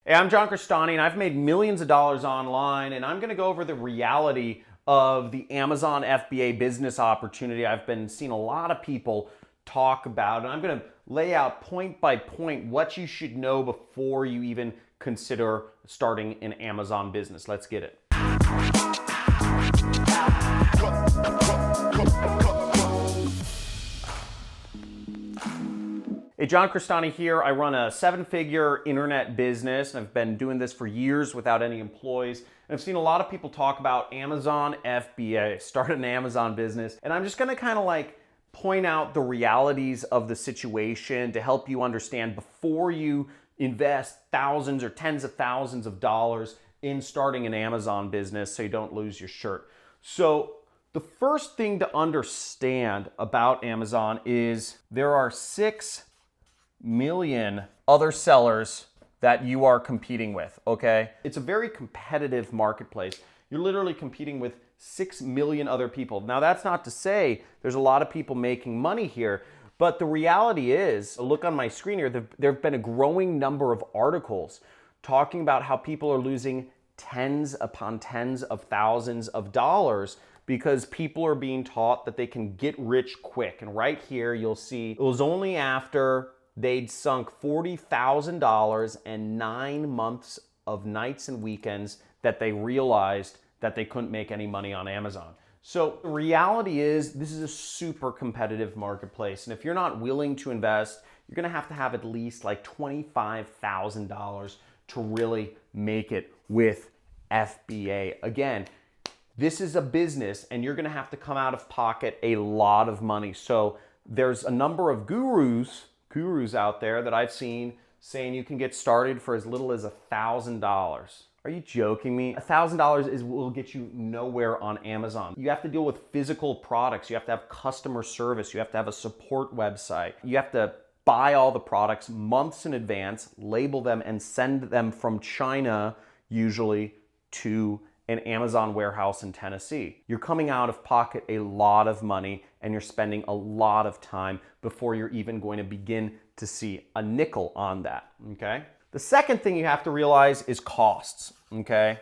Hey, I'm John Crestani, and I've made millions of dollars online, and I'm going to go over the reality of the Amazon FBA business opportunity I've been seeing a lot of people talk about, and I'm going to lay out point by point what you should know before you even consider starting an Amazon business. Let's get it. Hey, John Crestani here. I run a 7-figure internet business, and I've been doing this for years without any employees. And I've seen a lot of people talk about Amazon FBA, start an Amazon business. And I'm just gonna kind of like point out the realities of the situation to help you understand before you invest thousands or tens of thousands of dollars in starting an Amazon business so you don't lose your shirt. So the first thing to understand about Amazon is there are 6 million other sellers that you are competing with, okay? It's a very competitive marketplace. You're literally competing with 6 million other people. Now, that's not to say there's a lot of people making money here, but the reality is, look on my screen here, there have been a growing number of articles talking about how people are losing tens upon tens of thousands of dollars because people are being taught that they can get rich quick. And right here, you'll see it was only after they'd sunk $40,000 and 9 months of nights and weekends that they realized that they couldn't make any money on Amazon. So the reality is this is a super competitive marketplace. And if you're not willing to invest, you're gonna have to have at least like $25,000 to really make it with FBA. Again, this is a business and you're gonna have to come out of pocket a lot of money. So there's a number of gurus out there that I've seen saying you can get started for as little as $1,000. Are you joking me? $1,000 will get you nowhere on Amazon. You have to deal with physical products. You have to have customer service. You have to have a support website. You have to buy all the products months in advance, label them, and send them from China, usually, to an Amazon warehouse in Tennessee. You're coming out of pocket a lot of money and you're spending a lot of time before you're even going to begin to see a nickel on that, okay? The second thing you have to realize is costs, okay?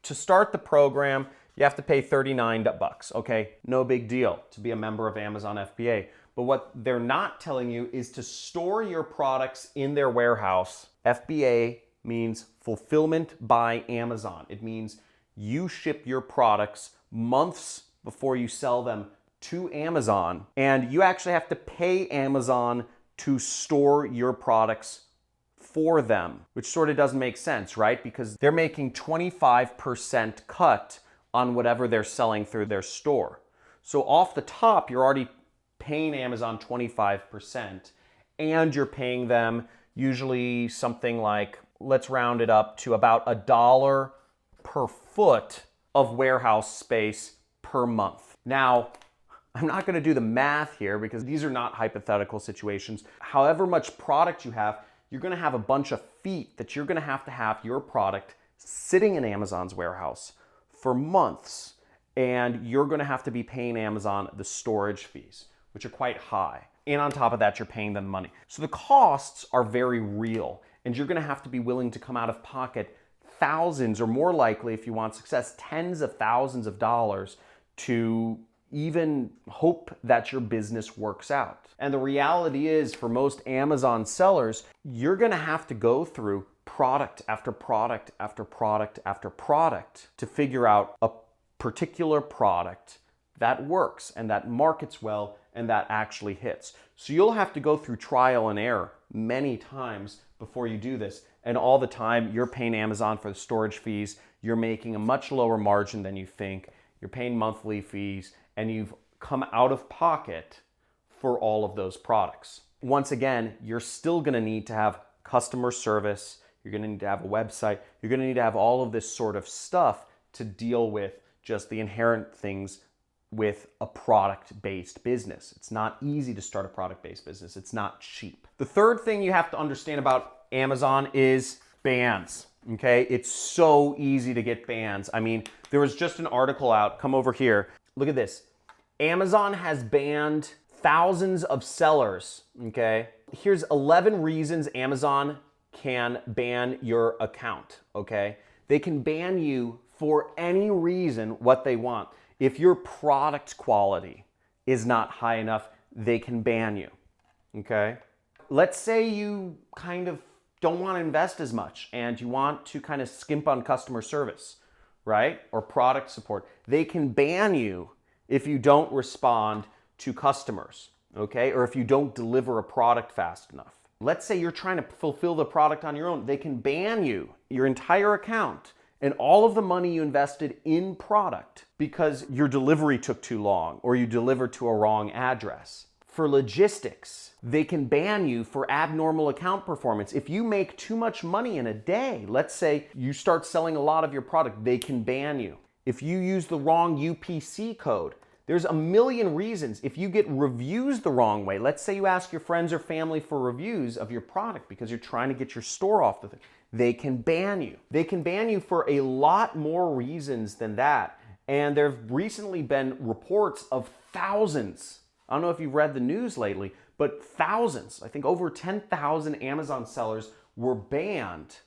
To start the program, you have to pay $39, okay? No big deal to be a member of Amazon FBA. But what they're not telling you is to store your products in their warehouse. FBA means fulfillment by Amazon. It means you ship your products months before you sell them to Amazon, and you actually have to pay Amazon to store your products for them, which sort of doesn't make sense, right? Because they're making 25% cut on whatever they're selling through their store. So off the top, you're already paying Amazon 25%, and you're paying them usually something like, let's round it up to about $1 per foot of warehouse space per month. Now, I'm not going to do the math here because these are not hypothetical situations. However much product you have, you're going to have a bunch of feet that you're going to have your product sitting in Amazon's warehouse for months, and you're going to have to be paying Amazon the storage fees, which are quite high. And on top of that, you're paying them money. So the costs are very real, and you're going to have to be willing to come out of pocket thousands, or more likely, if you want success, tens of thousands of dollars to even hope that your business works out. And the reality is, for most Amazon sellers, you're gonna have to go through product after product after product after product to figure out a particular product that works and that markets well and that actually hits. So you'll have to go through trial and error many times before you do this. And all the time you're paying Amazon for the storage fees, you're making a much lower margin than you think, you're paying monthly fees, and you've come out of pocket for all of those products. Once again, you're still gonna need to have customer service, you're gonna need to have a website, you're gonna need to have all of this sort of stuff to deal with just the inherent things with a product-based business. It's not easy to start a product-based business. It's not cheap. The third thing you have to understand about Amazon is bans, okay? It's so easy to get bans. I mean, there was just an article out, come over here. Look at this. Amazon has banned thousands of sellers, okay? Here's 11 reasons Amazon can ban your account, okay? They can ban you for any reason what they want. If your product quality is not high enough, they can ban you, okay? Let's say you kind of don't want to invest as much and you want to kind of skimp on customer service, right? Or product support. They can ban you if you don't respond to customers, okay? Or if you don't deliver a product fast enough. Let's say you're trying to fulfill the product on your own. They can ban you, your entire account, and all of the money you invested in product because your delivery took too long or you delivered to a wrong address. For logistics, they can ban you for abnormal account performance. If you make too much money in a day, let's say you start selling a lot of your product, they can ban you. If you use the wrong UPC code, there's a million reasons. If you get reviews the wrong way, let's say you ask your friends or family for reviews of your product because you're trying to get your store off the thing, they can ban you. They can ban you for a lot more reasons than that. And there have recently been reports of thousands. I don't know if you've read the news lately, but thousands, I think over 10,000 Amazon sellers were banned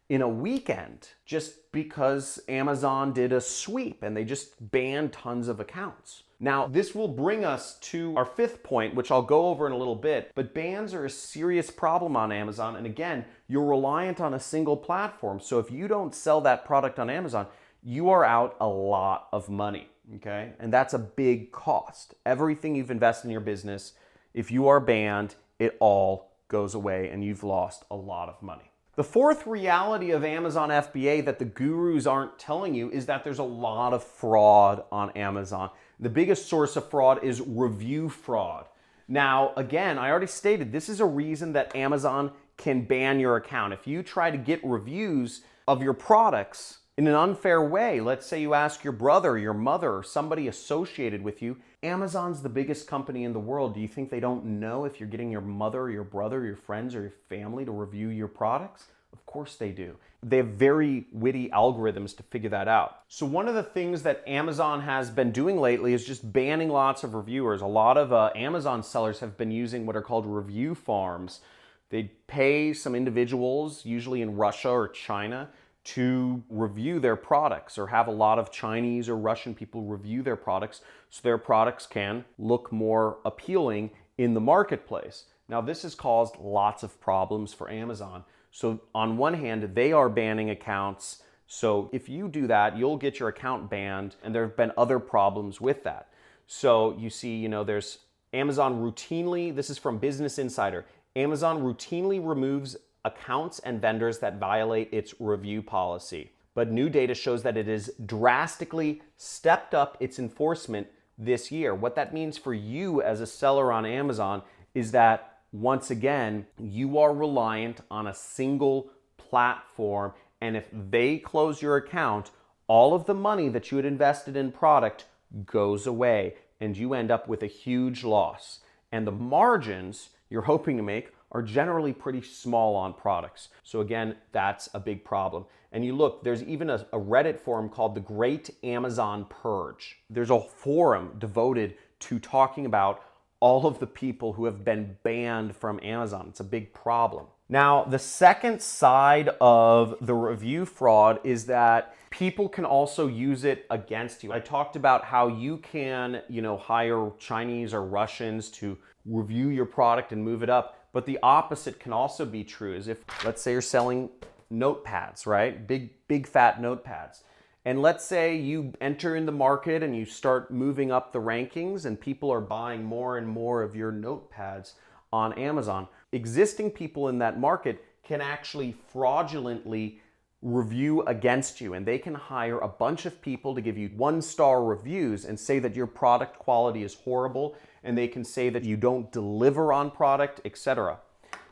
in a weekend just because Amazon did a sweep and they just banned tons of accounts. Now, this will bring us to our fifth point, which I'll go over in a little bit, but bans are a serious problem on Amazon. And again, you're reliant on a single platform. So if you don't sell that product on Amazon, you are out a lot of money, okay? And that's a big cost. Everything you've invested in your business, if you are banned, it all goes away and you've lost a lot of money. The fourth reality of Amazon FBA that the gurus aren't telling you is that there's a lot of fraud on Amazon. The biggest source of fraud is review fraud. Now, again, I already stated this is a reason that Amazon can ban your account. If you try to get reviews of your products in an unfair way, let's say you ask your brother, your mother, or somebody associated with you, Amazon's the biggest company in the world. Do you think they don't know if you're getting your mother, your brother, your friends, or your family to review your products? Of course they do. They have very witty algorithms to figure that out. So one of the things that Amazon has been doing lately is just banning lots of reviewers. A lot of Amazon sellers have been using what are called review farms. They pay some individuals, usually in Russia or China, to review their products or have a lot of Chinese or Russian people review their products so their products can look more appealing in the marketplace. Now, this has caused lots of problems for Amazon. So on one hand, they are banning accounts. So if you do that, you'll get your account banned, and there have been other problems with that. So you see, there's Amazon routinely, this is from Business Insider, Amazon routinely removes accounts and vendors that violate its review policy. But new data shows that it has drastically stepped up its enforcement this year. What that means for you as a seller on Amazon is that, once again, you are reliant on a single platform, and if they close your account, all of the money that you had invested in product goes away, and you end up with a huge loss. And the margins you're hoping to make are generally pretty small on products. So again, that's a big problem. And you look, there's even a Reddit forum called the Great Amazon Purge. There's a forum devoted to talking about all of the people who have been banned from Amazon. It's a big problem. Now, the second side of the review fraud is that people can also use it against you. I talked about how you can, hire Chinese or Russians to review your product and move it up. But the opposite can also be true. Is if, let's say you're selling notepads, right? Big fat notepads. And let's say you enter in the market and you start moving up the rankings and people are buying more and more of your notepads on Amazon. Existing people in that market can actually fraudulently review against you, and they can hire a bunch of people to give you 1-star reviews and say that your product quality is horrible, and they can say that you don't deliver on product, etc.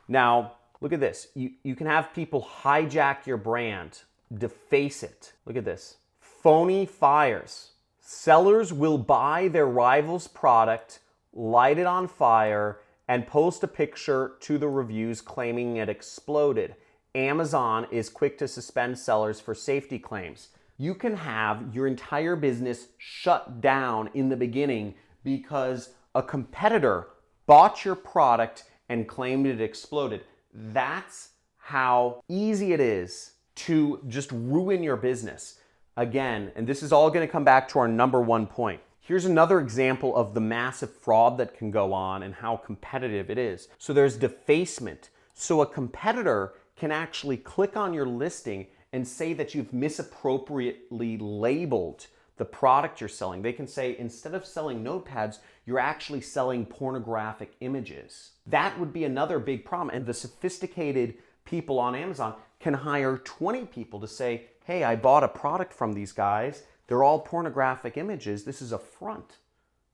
Now, look at this. You can have people hijack your brand, deface it. Look at this. Phony fires. Sellers will buy their rival's product, light it on fire, and post a picture to the reviews claiming it exploded. Amazon is quick to suspend sellers for safety claims. You can have your entire business shut down in the beginning because a competitor bought your product and claimed it exploded. That's how easy it is to just ruin your business. Again, and this is all going to come back to our number one point. Here's another example of the massive fraud that can go on and how competitive it is. So there's defacement. So a competitor can actually click on your listing and say that you've misappropriately labeled the product you're selling. They can say, instead of selling notepads, you're actually selling pornographic images. That would be another big problem. And the sophisticated people on Amazon can hire 20 people to say, hey, I bought a product from these guys. They're all pornographic images. This is a front.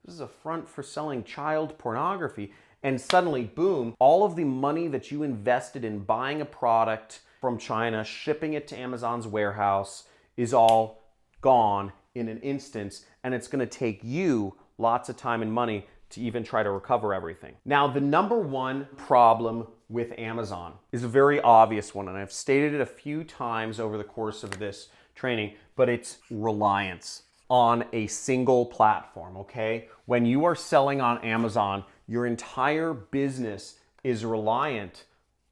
This is a front for selling child pornography. And suddenly, boom, all of the money that you invested in buying a product from China, shipping it to Amazon's warehouse is all gone in an instance. And it's going to take you lots of time and money to even try to recover everything. Now, the number one problem with Amazon is a very obvious one, and I've stated it a few times over the course of this training, but it's reliance on a single platform, okay? When you are selling on Amazon, your entire business is reliant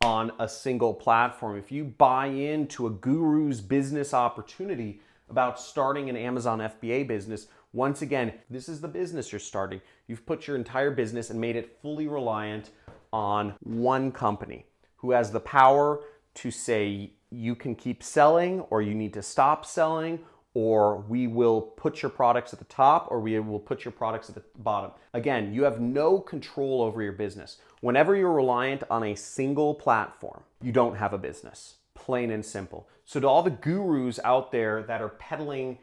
on a single platform. If you buy into a guru's business opportunity about starting an Amazon FBA business, once again, this is the business you're starting. You've put your entire business and made it fully reliant on one company who has the power to say you can keep selling or you need to stop selling, or we will put your products at the top or we will put your products at the bottom. Again, you have no control over your business. Whenever you're reliant on a single platform, you don't have a business, plain and simple. So to all the gurus out there that are peddling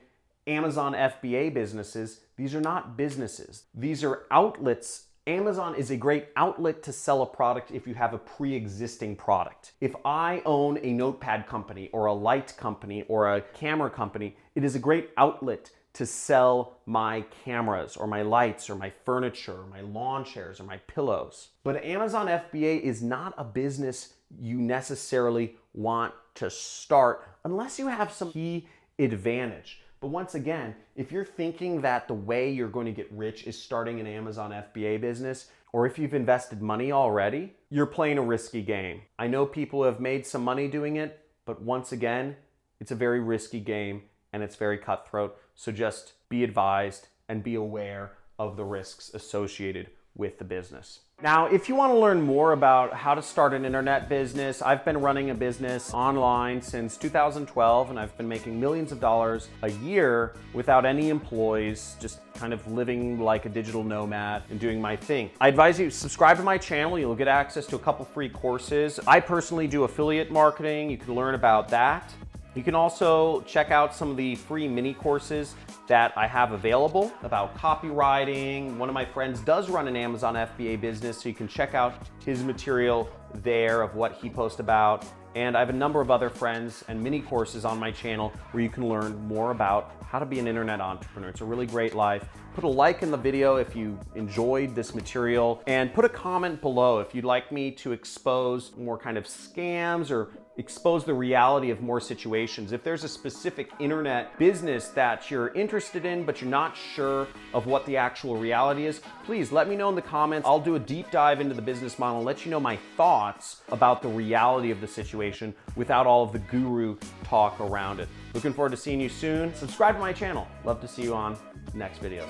Amazon FBA businesses, these are not businesses. These are outlets. Amazon is a great outlet to sell a product if you have a pre-existing product. If I own a notepad company or a light company or a camera company, it is a great outlet to sell my cameras or my lights or my furniture or my lawn chairs or my pillows. But Amazon FBA is not a business you necessarily want to start unless you have some key advantage. But once again, if you're thinking that the way you're going to get rich is starting an Amazon FBA business, or if you've invested money already, you're playing a risky game. I know people have made some money doing it, but once again, it's a very risky game and it's very cutthroat. So just be advised and be aware of the risks associated with the business. Now, if you want to learn more about how to start an internet business, I've been running a business online since 2012, and I've been making millions of dollars a year without any employees, just kind of living like a digital nomad and doing my thing. I advise you subscribe to my channel. You'll get access to a couple free courses. I personally do affiliate marketing. You can learn about that. You can also check out some of the free mini courses that I have available about copywriting. One of my friends does run an Amazon FBA business, so you can check out his material there of what he posts about. And I have a number of other friends and mini courses on my channel where you can learn more about how to be an internet entrepreneur. It's a really great life. Put a like in the video if you enjoyed this material, and put a comment below if you'd like me to expose more kind of scams or expose the reality of more situations. If there's a specific internet business that you're interested in, but you're not sure of what the actual reality is, please let me know in the comments. I'll do a deep dive into the business model and let you know my thoughts about the reality of the situation without all of the guru talk around it. Looking forward to seeing you soon. Subscribe to my channel. Love to see you on next videos.